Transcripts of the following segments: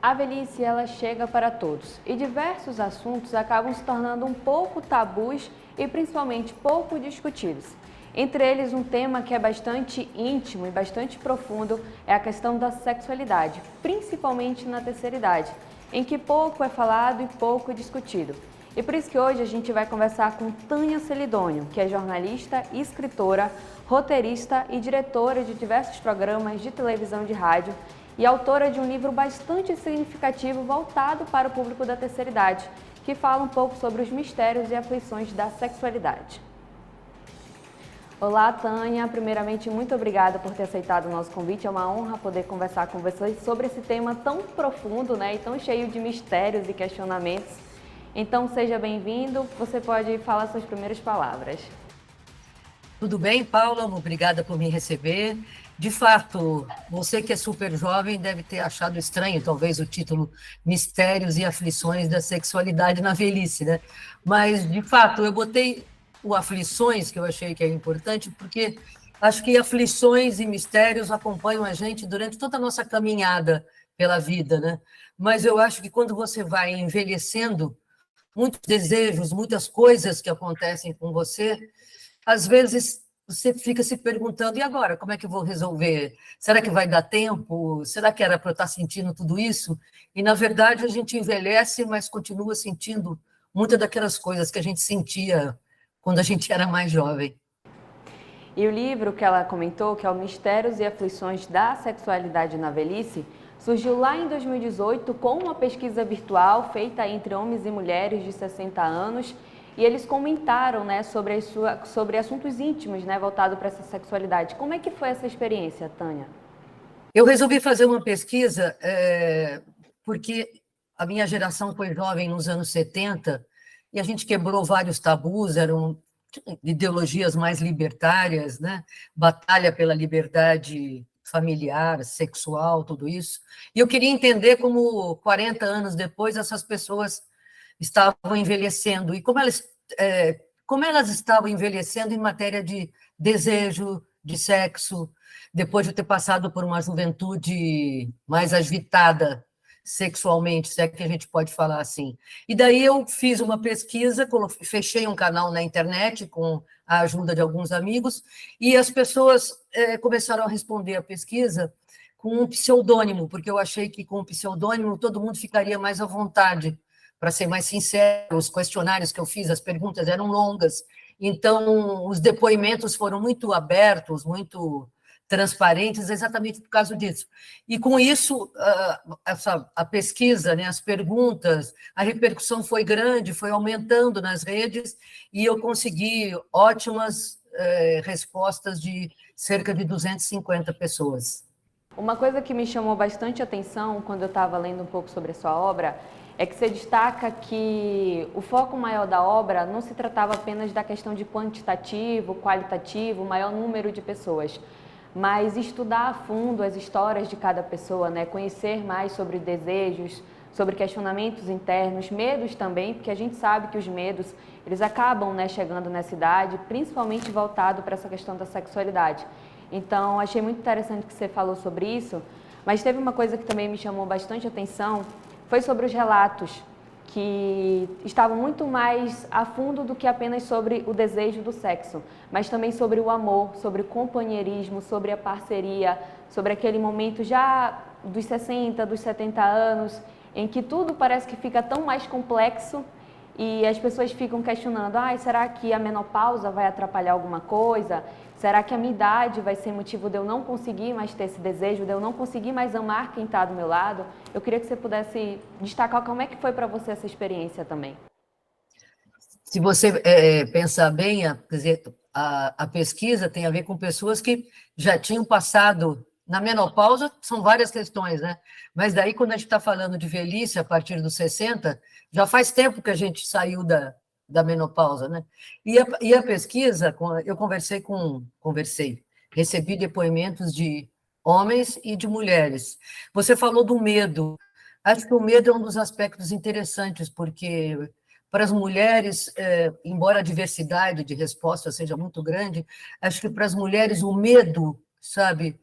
A velhice ela chega para todos e diversos assuntos acabam se tornando um pouco tabus e principalmente pouco discutidos. Entre eles, um tema que é bastante íntimo e bastante profundo é a questão da sexualidade, principalmente na terceira idade, em que pouco é falado e pouco é discutido. E por isso que hoje a gente vai conversar com Tânia Celidônio, que é jornalista, escritora, roteirista e diretora de diversos programas de televisão e de rádio, e autora de um livro bastante significativo voltado para o público da terceira idade, que fala um pouco sobre os mistérios e aflições da sexualidade. Olá, Tânia. Primeiramente, muito obrigada por ter aceitado o nosso convite. É uma honra poder conversar com você sobre esse tema tão profundo, e tão cheio de mistérios e questionamentos. Então, seja bem-vindo. Você pode falar suas primeiras palavras. Tudo bem, Paula? Obrigada por me receber. De fato, você que é super jovem deve ter achado estranho, talvez, o título Mistérios e Aflições da Sexualidade na Velhice, né? Mas, de fato, eu botei o aflições, que eu achei que é importante, porque acho que aflições e mistérios acompanham a gente durante toda a nossa caminhada pela vida, né? Mas eu acho que quando você vai envelhecendo, muitos desejos, muitas coisas que acontecem com você, às vezes você fica se perguntando, e agora, como é que eu vou resolver? Será que vai dar tempo? Será que era para eu estar sentindo tudo isso? E, na verdade, a gente envelhece, mas continua sentindo muitas daquelas coisas que a gente sentia quando a gente era mais jovem. E o livro que ela comentou, que é o Mistérios e Aflições da Sexualidade na Velhice, surgiu lá em 2018 com uma pesquisa virtual feita entre homens e mulheres de 60 anos, e eles comentaram, sobre assuntos íntimos, voltado para essa sexualidade. Como é que foi essa experiência, Tânia? Eu resolvi fazer uma pesquisa porque a minha geração foi jovem nos anos 70 e a gente quebrou vários tabus, eram ideologias mais libertárias, né? Batalha pela liberdade familiar, sexual, tudo isso. E eu queria entender como 40 anos depois essas pessoas estavam envelhecendo e como elas estavam envelhecendo em matéria de desejo, de sexo, depois de ter passado por uma juventude mais agitada sexualmente, se é que a gente pode falar assim. E daí eu fiz uma pesquisa, fechei um canal na internet com a ajuda de alguns amigos, e as pessoas começaram a responder a pesquisa com um pseudônimo, porque eu achei que com um pseudônimo todo mundo ficaria mais à vontade. Para ser mais sincero, os questionários que eu fiz, as perguntas eram longas, então os depoimentos foram muito abertos, muito transparentes, exatamente por causa disso. E com isso, a pesquisa, né, as perguntas, a repercussão foi grande, foi aumentando nas redes, e eu consegui ótimas respostas de cerca de 250 pessoas. Uma coisa que me chamou bastante atenção quando eu estava lendo um pouco sobre a sua obra é que você destaca que o foco maior da obra não se tratava apenas da questão de quantitativo, qualitativo, maior número de pessoas, mas estudar a fundo as histórias de cada pessoa, conhecer mais sobre desejos, sobre questionamentos internos, medos também, porque a gente sabe que os medos, eles acabam chegando nessa idade, principalmente voltado para essa questão da sexualidade. Então, achei muito interessante que você falou sobre isso, mas teve uma coisa que também me chamou bastante atenção, foi sobre os relatos, que estavam muito mais a fundo do que apenas sobre o desejo do sexo, mas também sobre o amor, sobre o companheirismo, sobre a parceria, sobre aquele momento já dos 60, dos 70 anos, em que tudo parece que fica tão mais complexo e as pessoas ficam questionando, será que a menopausa vai atrapalhar alguma coisa? Será que a minha idade vai ser motivo de eu não conseguir mais ter esse desejo, de eu não conseguir mais amar quem está do meu lado? Eu queria que você pudesse destacar como é que foi para você essa experiência também. Se você pensar bem, quer dizer, a pesquisa tem a ver com pessoas que já tinham passado na menopausa, são várias questões, né? Mas daí, quando a gente está falando de velhice, a partir dos 60, já faz tempo que a gente saiu da menopausa, né? E a pesquisa, eu recebi depoimentos de homens e de mulheres. Você falou do medo. Acho que o medo é um dos aspectos interessantes, porque para as mulheres, embora a diversidade de respostas seja muito grande, acho que para as mulheres o medo, sabe,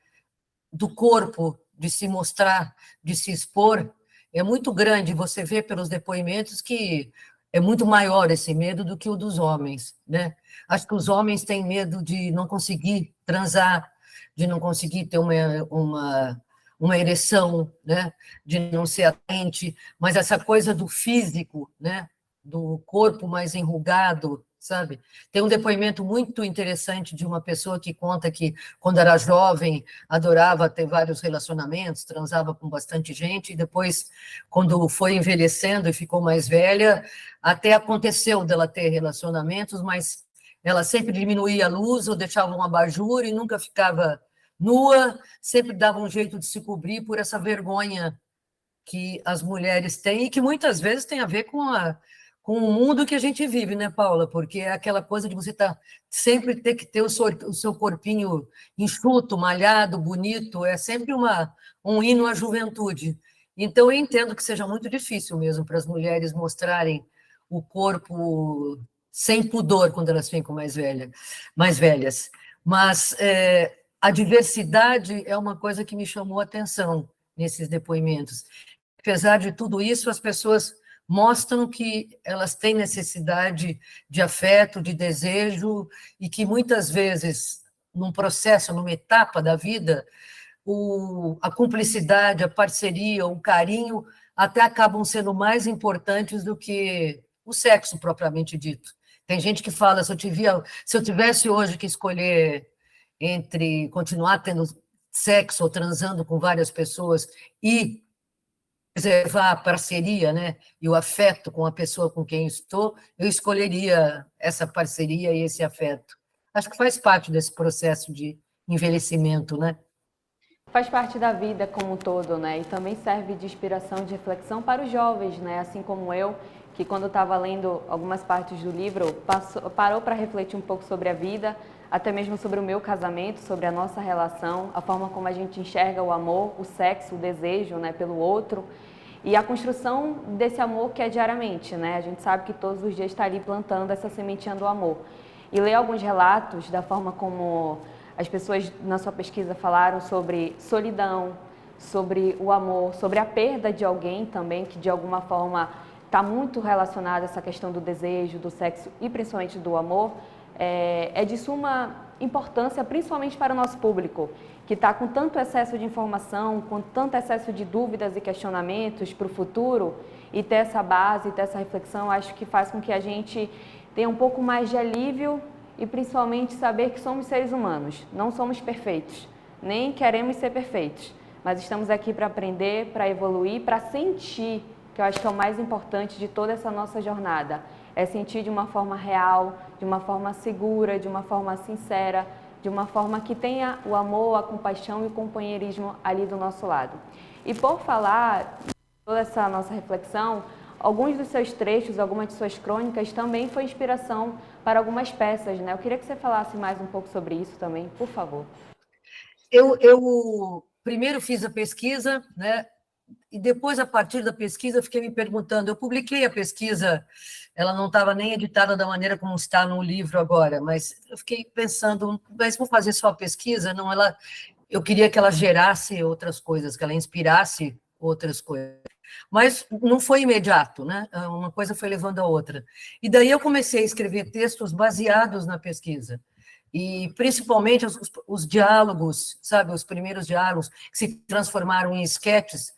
do corpo, de se mostrar, de se expor, é muito grande, você vê pelos depoimentos que é muito maior esse medo do que o dos homens, né? Acho que os homens têm medo de não conseguir transar, de não conseguir ter uma ereção, né? De não ser atraente, mas essa coisa do físico, né? Do corpo mais enrugado, sabe? Tem um depoimento muito interessante de uma pessoa que conta que, quando era jovem, adorava ter vários relacionamentos, transava com bastante gente, e depois, quando foi envelhecendo e ficou mais velha, até aconteceu dela ter relacionamentos, mas ela sempre diminuía a luz ou deixava um abajur e nunca ficava nua, sempre dava um jeito de se cobrir por essa vergonha que as mulheres têm e que muitas vezes tem a ver com o mundo que a gente vive, né, Paula? Porque é aquela coisa de você sempre ter que ter o seu corpinho enxuto, malhado, bonito, é sempre um hino à juventude. Então, eu entendo que seja muito difícil mesmo para as mulheres mostrarem o corpo sem pudor quando elas ficam mais velhas. Mas a diversidade é uma coisa que me chamou a atenção nesses depoimentos. Apesar de tudo isso, as pessoas mostram que elas têm necessidade de afeto, de desejo, e que muitas vezes, num processo, numa etapa da vida, a cumplicidade, a parceria, o carinho, até acabam sendo mais importantes do que o sexo propriamente dito. Tem gente que fala, se eu tivesse hoje que escolher entre continuar tendo sexo ou transando com várias pessoas e preservar a parceria, né, e o afeto com a pessoa com quem estou, eu escolheria essa parceria e esse afeto. Acho que faz parte desse processo de envelhecimento, né? Faz parte da vida como um todo, né? E também serve de inspiração, de reflexão para os jovens, né? Assim como eu, que quando estava lendo algumas partes do livro, parou para refletir um pouco sobre a vida, até mesmo sobre o meu casamento, sobre a nossa relação, a forma como a gente enxerga o amor, o sexo, o desejo, né, pelo outro. E a construção desse amor que é diariamente, né? A gente sabe que todos os dias está ali plantando essa sementinha do amor. E ler alguns relatos da forma como as pessoas na sua pesquisa falaram sobre solidão, sobre o amor, sobre a perda de alguém também, que de alguma forma está muito relacionada a essa questão do desejo, do sexo e principalmente do amor, é de suma importância, principalmente para o nosso público, que está com tanto excesso de informação, com tanto excesso de dúvidas e questionamentos para o futuro, e ter essa base, ter essa reflexão, acho que faz com que a gente tenha um pouco mais de alívio e principalmente saber que somos seres humanos, não somos perfeitos, nem queremos ser perfeitos, mas estamos aqui para aprender, para evoluir, para sentir, que eu acho que é o mais importante de toda essa nossa jornada, é sentir de uma forma real, de uma forma segura, de uma forma sincera, de uma forma que tenha o amor, a compaixão e o companheirismo ali do nosso lado. E por falar toda essa nossa reflexão, alguns dos seus trechos, algumas de suas crônicas também foi inspiração para algumas peças, né? Eu queria que você falasse mais um pouco sobre isso também, por favor. Eu primeiro fiz a pesquisa, né? E depois, a partir da pesquisa, fiquei me perguntando, eu publiquei a pesquisa, ela não estava nem editada da maneira como está no livro agora, mas eu fiquei pensando, mas vou fazer só a pesquisa? Não, eu queria que ela gerasse outras coisas, que ela inspirasse outras coisas. Mas não foi imediato, né? Uma coisa foi levando a outra. E daí eu comecei a escrever textos baseados na pesquisa. E principalmente os diálogos, sabe, os primeiros diálogos, que se transformaram em esquetes,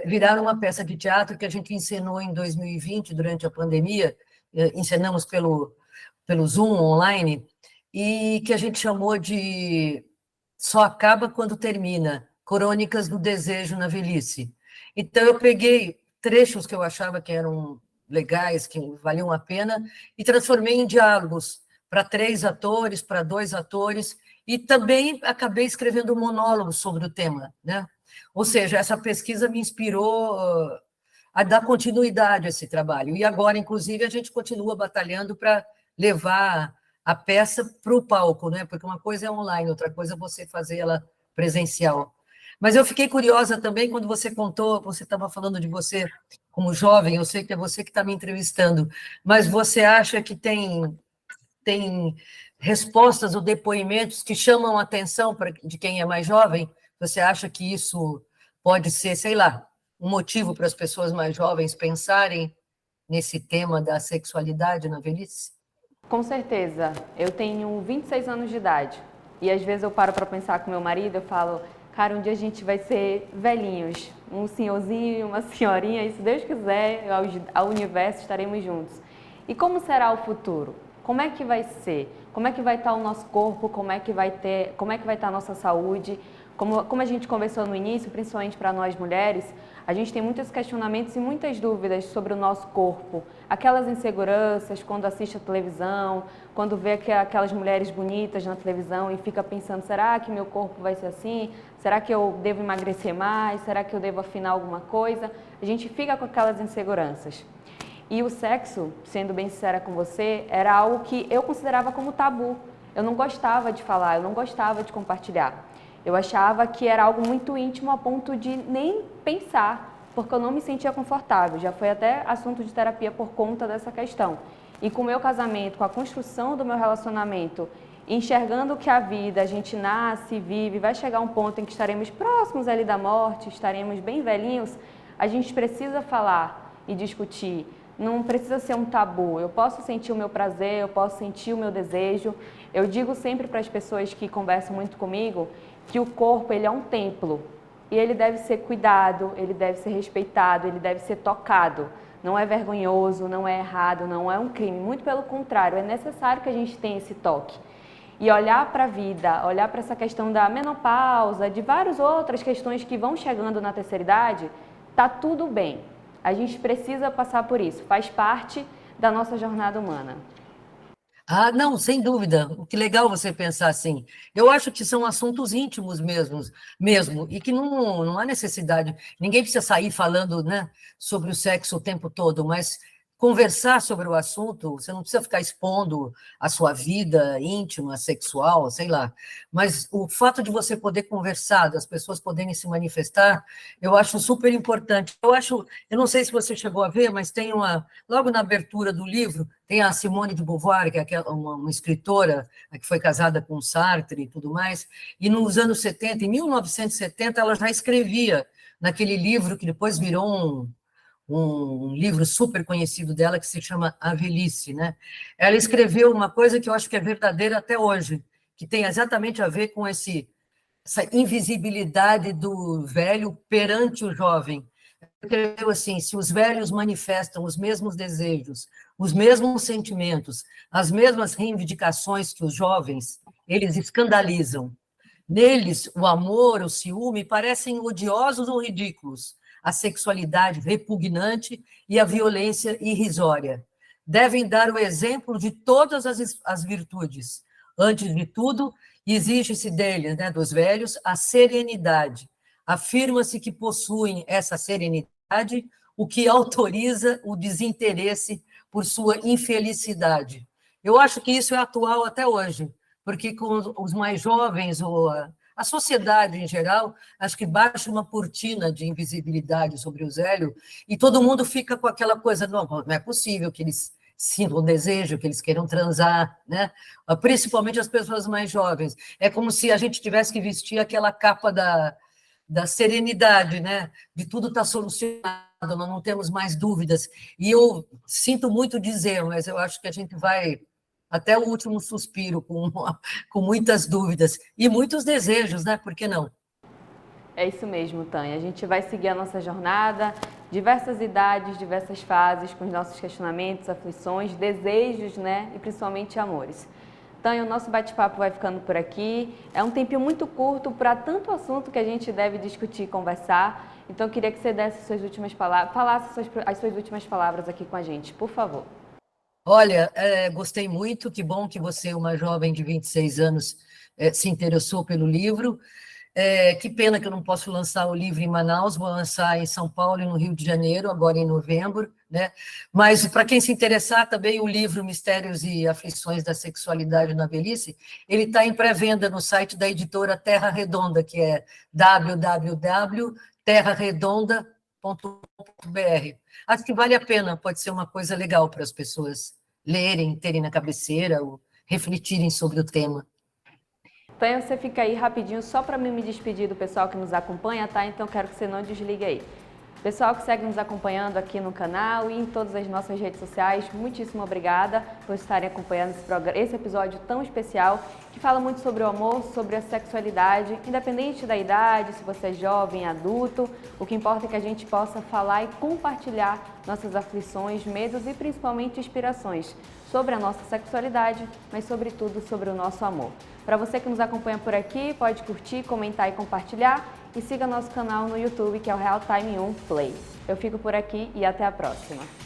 viraram uma peça de teatro que a gente encenou em 2020, durante a pandemia, encenamos pelo Zoom online, e que a gente chamou de Só Acaba Quando Termina, Crônicas do Desejo na Velhice. Então, eu peguei trechos que eu achava que eram legais, que valiam a pena, e transformei em diálogos para 3 atores, para 2 atores, e também acabei escrevendo monólogos sobre o tema, né? Ou seja, essa pesquisa me inspirou a dar continuidade a esse trabalho. E agora, inclusive, a gente continua batalhando para levar a peça para o palco, né? Porque uma coisa é online, outra coisa é você fazer ela presencial. Mas eu fiquei curiosa também quando você contou, você estava falando de você como jovem, eu sei que é você que está me entrevistando, mas você acha que tem respostas ou depoimentos que chamam a atenção de quem é mais jovem? Você acha que isso pode ser, sei lá, um motivo para as pessoas mais jovens pensarem nesse tema da sexualidade na velhice? Com certeza. Eu tenho 26 anos de idade e às vezes eu paro para pensar com meu marido, eu falo, cara, um dia a gente vai ser velhinhos, um senhorzinho e uma senhorinha, e se Deus quiser, ao universo estaremos juntos. E como será o futuro? Como é que vai ser? Como é que vai estar o nosso corpo? Como é que vai estar a nossa saúde? Como a gente conversou no início, principalmente para nós mulheres, a gente tem muitos questionamentos e muitas dúvidas sobre o nosso corpo. Aquelas inseguranças quando assiste a televisão, quando vê aquelas mulheres bonitas na televisão e fica pensando, será que meu corpo vai ser assim? Será que eu devo emagrecer mais? Será que eu devo afinar alguma coisa? A gente fica com aquelas inseguranças. E o sexo, sendo bem sincera com você, era algo que eu considerava como tabu. Eu não gostava de falar, eu não gostava de compartilhar. Eu achava que era algo muito íntimo a ponto de nem pensar, porque eu não me sentia confortável. Já foi até assunto de terapia por conta dessa questão. E com o meu casamento, com a construção do meu relacionamento, enxergando que a vida, a gente nasce, vive, vai chegar um ponto em que estaremos próximos ali da morte, estaremos bem velhinhos, a gente precisa falar e discutir. Não precisa ser um tabu. Eu posso sentir o meu prazer, eu posso sentir o meu desejo. Eu digo sempre para as pessoas que conversam muito comigo que o corpo ele é um templo e ele deve ser cuidado, ele deve ser respeitado, ele deve ser tocado. Não é vergonhoso, não é errado, não é um crime. Muito pelo contrário, é necessário que a gente tenha esse toque. E olhar para a vida, olhar para essa questão da menopausa, de várias outras questões que vão chegando na terceira idade, tá tudo bem. A gente precisa passar por isso, faz parte da nossa jornada humana. Ah, não, sem dúvida. Que legal você pensar assim. Eu acho que são assuntos íntimos mesmo, e que não há necessidade. Ninguém precisa sair falando, né, sobre o sexo o tempo todo, mas conversar sobre o assunto, você não precisa ficar expondo a sua vida íntima, sexual, sei lá. Mas o fato de você poder conversar, das pessoas poderem se manifestar, eu acho super importante. Eu não sei se você chegou a ver, mas tem logo na abertura do livro, tem a Simone de Beauvoir, que é uma escritora que foi casada com Sartre e tudo mais, e nos anos 70, em 1970, ela já escrevia naquele livro que depois virou um livro super conhecido dela, que se chama A Velhice, né? Ela escreveu uma coisa que eu acho que é verdadeira até hoje, que tem exatamente a ver com essa invisibilidade do velho perante o jovem. Escreveu assim: se os velhos manifestam os mesmos desejos, os mesmos sentimentos, as mesmas reivindicações que os jovens, eles escandalizam. Neles, o amor, o ciúme parecem odiosos ou ridículos, a sexualidade repugnante e a violência irrisória. Devem dar o exemplo de todas as virtudes. Antes de tudo, exige-se deles, né, dos velhos, a serenidade. Afirma-se que possuem essa serenidade, o que autoriza o desinteresse por sua infelicidade. Eu acho que isso é atual até hoje, porque com os mais jovens, ou a sociedade em geral, acho que baixa uma cortina de invisibilidade sobre o velho e todo mundo fica com aquela coisa, não é possível que eles sintam desejo, que eles queiram transar, né? Principalmente as pessoas mais jovens. É como se a gente tivesse que vestir aquela capa da serenidade, né? De tudo está solucionado, nós não temos mais dúvidas. E eu sinto muito dizer, mas eu acho que a gente vai até o último suspiro com muitas dúvidas e muitos desejos, né? Por que não? É isso mesmo, Tânia. A gente vai seguir a nossa jornada, diversas idades, diversas fases, com os nossos questionamentos, aflições, desejos, né? E principalmente amores. Tânia, o nosso bate-papo vai ficando por aqui. É um tempinho muito curto para tanto assunto que a gente deve discutir e conversar. Então, eu queria que você desse suas últimas palavras, falasse as suas últimas palavras aqui com a gente, por favor. Olha, gostei muito, que bom que você, uma jovem de 26 anos, se interessou pelo livro. Que pena que eu não posso lançar o livro em Manaus, vou lançar em São Paulo e no Rio de Janeiro, agora em novembro, né? Mas, para quem se interessar, também o livro Mistérios e Aflições da Sexualidade na Velhice, ele está em pré-venda no site da editora Terra Redonda, que é www.terraredonda.com.br. Acho que vale a pena, pode ser uma coisa legal para as pessoas lerem, terem na cabeceira, ou refletirem sobre o tema. Então, você fica aí rapidinho só para me despedir do pessoal que nos acompanha, tá? Então, quero que você não desligue aí. Pessoal que segue nos acompanhando aqui no canal e em todas as nossas redes sociais, muitíssimo obrigada por estarem acompanhando esse episódio tão especial que fala muito sobre o amor, sobre a sexualidade, independente da idade, se você é jovem, adulto, o que importa é que a gente possa falar e compartilhar nossas aflições, medos e principalmente inspirações sobre a nossa sexualidade, mas sobretudo sobre o nosso amor. Para você que nos acompanha por aqui, pode curtir, comentar e compartilhar e siga nosso canal no YouTube, que é o Real Time 1 Play. Eu fico por aqui e até a próxima.